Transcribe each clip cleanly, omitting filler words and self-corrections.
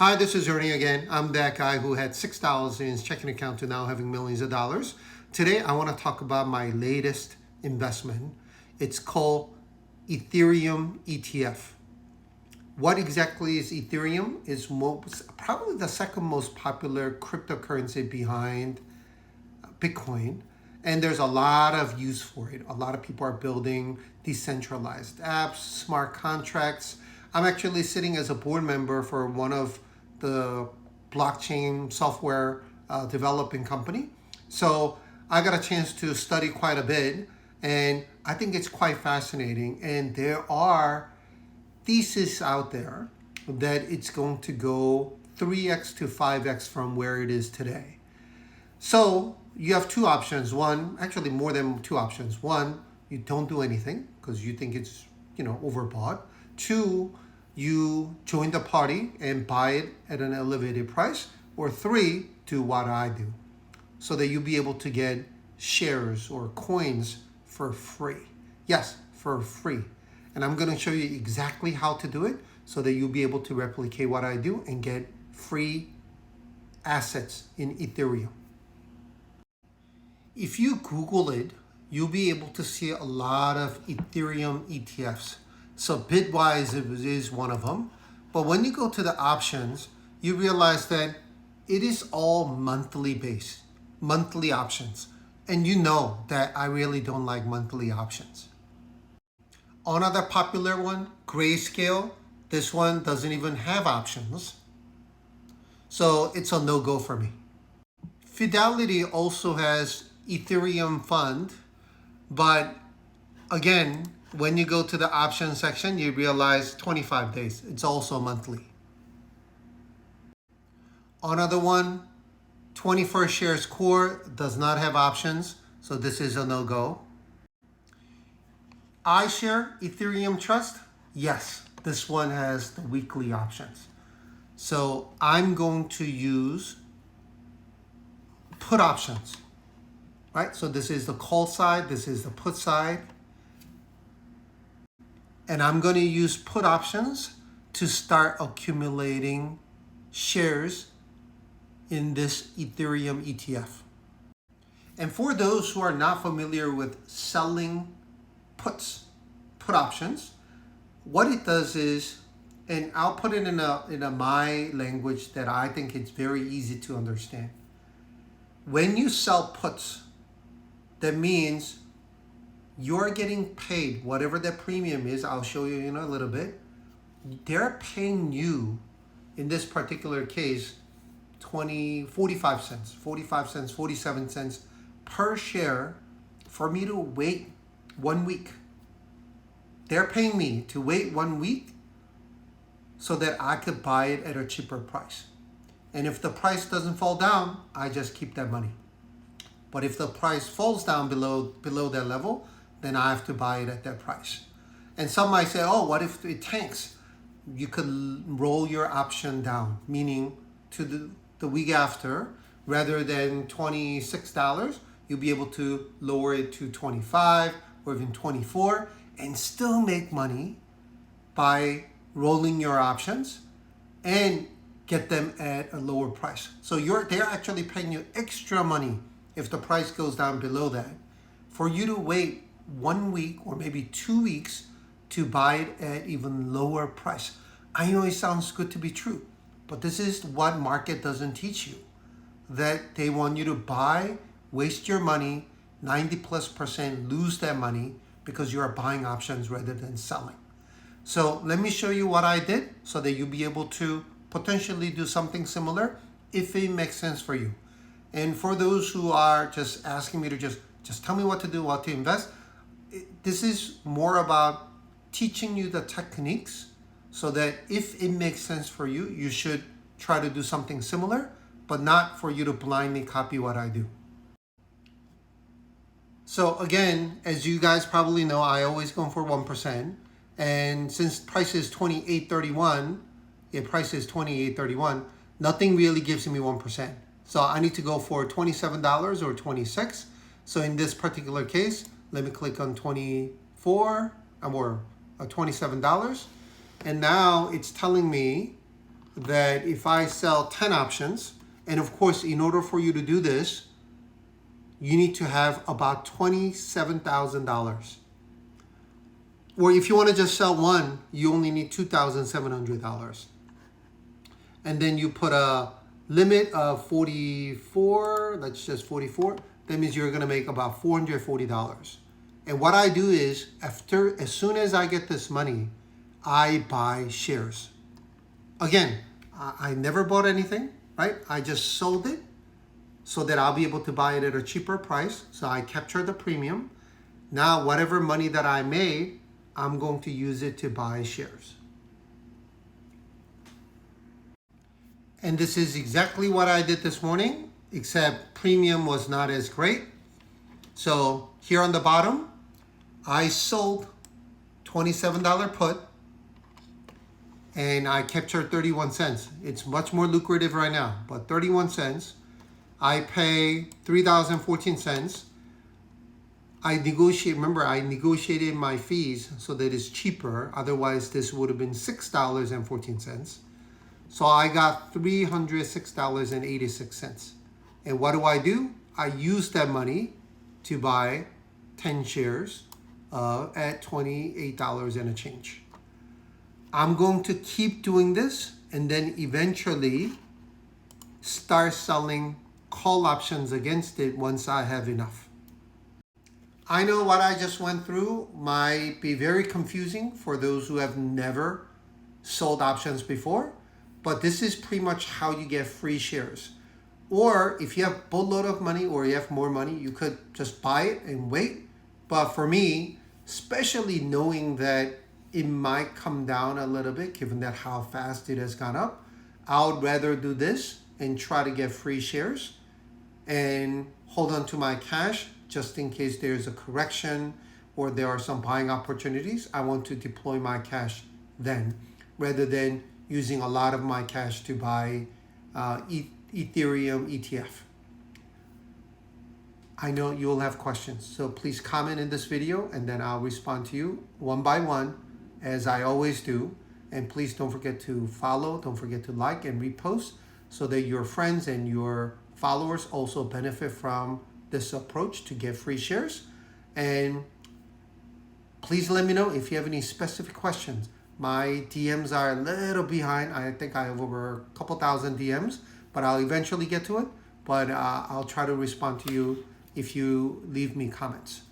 Hi, this is Ernie again. I'm that guy who had $6 in his checking account to now having millions of dollars. Today, I want to talk about my latest investment. It's called Ethereum ETF. What exactly is Ethereum? It's probably the second most popular cryptocurrency behind Bitcoin. And there's a lot of use for it. A lot of people are building decentralized apps, smart contracts. I'm actually sitting as a board member for one of the blockchain software developing company. So I got a chance to study quite a bit, and I think it's quite fascinating. And there are theses out there that it's going to go 3x to 5x from where it is today. So you have two options. One, actually more than two options. One, you don't do anything because you think it's, overbought. Two, you join the party and buy it at an elevated price. Or three, do what I do so that you'll be able to get shares or coins for free. Yes, for free. And I'm going to show you exactly how to do it so that you'll be able to replicate what I do and get free assets in Ethereum. If you Google it, you'll be able to see a lot of Ethereum ETFs. So Bitwise is one of them. But when you go to the options, you realize that it is all monthly based, monthly options. And you know that I really don't like monthly options. Another popular one, Grayscale. This one doesn't even have options. So it's a no-go for me. Fidelity also has Ethereum fund, but again, when you go to the options section, you realize 25 days. It's also monthly. Another one, 21st Shares Core does not have options, so this is a no-go. iShare Ethereum Trust, yes, this one has the weekly options. So I'm going to use put options, right? So this is the call side, this is the put side. And I'm going to use put options to start accumulating shares in this Ethereum ETF. And for those who are not familiar with selling put options, what it does is, and I'll put it in a my language that I think it's very easy to understand. When you sell puts, that means you're getting paid whatever the premium is. I'll show you in a little bit. They're paying you, in this particular case, 45 cents, 47 cents per share for me to wait 1 week. They're paying me to wait 1 week so that I could buy it at a cheaper price. And if the price doesn't fall down, I just keep that money. But if the price falls down below that level, then I have to buy it at that price. And some might say, oh, what if it tanks? You could roll your option down, meaning to the week after, rather than $26, you'll be able to lower it to 25 or even 24 and still make money by rolling your options and get them at a lower price. So they're actually paying you extra money if the price goes down below that for you to wait 1 week or maybe 2 weeks to buy it at even lower price. I know it sounds good to be true, but this is what market doesn't teach you. That they want you to buy, waste your money, 90+% lose that money because you are buying options rather than selling. So let me show you what I did so that you'll be able to potentially do something similar if it makes sense for you. And for those who are just asking me to just tell me what to do, what to invest, this is more about teaching you the techniques so that if it makes sense for you, you should try to do something similar, but not for you to blindly copy what I do. So again, as you guys probably know, I always go for 1%. And since price is 28.31, nothing really gives me 1%. So I need to go for $27 or 26. So in this particular case, let me click on 24 or $27. And now it's telling me that if I sell 10 options, and of course, in order for you to do this, you need to have about $27,000. Or if you want to just sell one, you only need $2,700. And then you put a limit of 44, that's just 44. That means you're going to make about $440. And what I do is, as soon as I get this money, I buy shares. Again, I never bought anything, right? I just sold it so that I'll be able to buy it at a cheaper price. So I capture the premium. Now, whatever money that I made, I'm going to use it to buy shares. And this is exactly what I did this morning, except premium was not as great. So here on the bottom, I sold $27 put and I captured 31 cents. It's much more lucrative right now, but 31 cents. I pay 3,014 cents. I negotiated my fees so that it's cheaper. Otherwise, this would have been $6.14. So I got $306.86. And what do? I use that money to buy 10 shares at $28 and a change. I'm going to keep doing this and then eventually start selling call options against it once I have enough. I know what I just went through might be very confusing for those who have never sold options before, but this is pretty much how you get free shares. Or if you have a boatload of money or you have more money, you could just buy it and wait. But for me, especially knowing that it might come down a little bit, given that how fast it has gone up, I would rather do this and try to get free shares and hold on to my cash just in case there's a correction or there are some buying opportunities. I want to deploy my cash then, rather than using a lot of my cash to buy Ethereum ETF. I know you'll have questions, so please comment in this video and then I'll respond to you one by one, as I always do. And please don't forget to follow, don't forget to like and repost so that your friends and your followers also benefit from this approach to get free shares. And please let me know if you have any specific questions. My DMs are a little behind. I think I have over a couple thousand DMs, but I'll eventually get to it. But I'll try to respond to you if you leave me comments.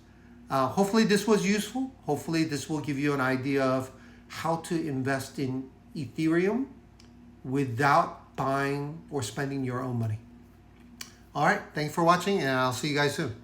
Hopefully this was useful. Hopefully this will give you an idea of how to invest in Ethereum without buying or spending your own money. All right, thanks for watching and I'll see you guys soon.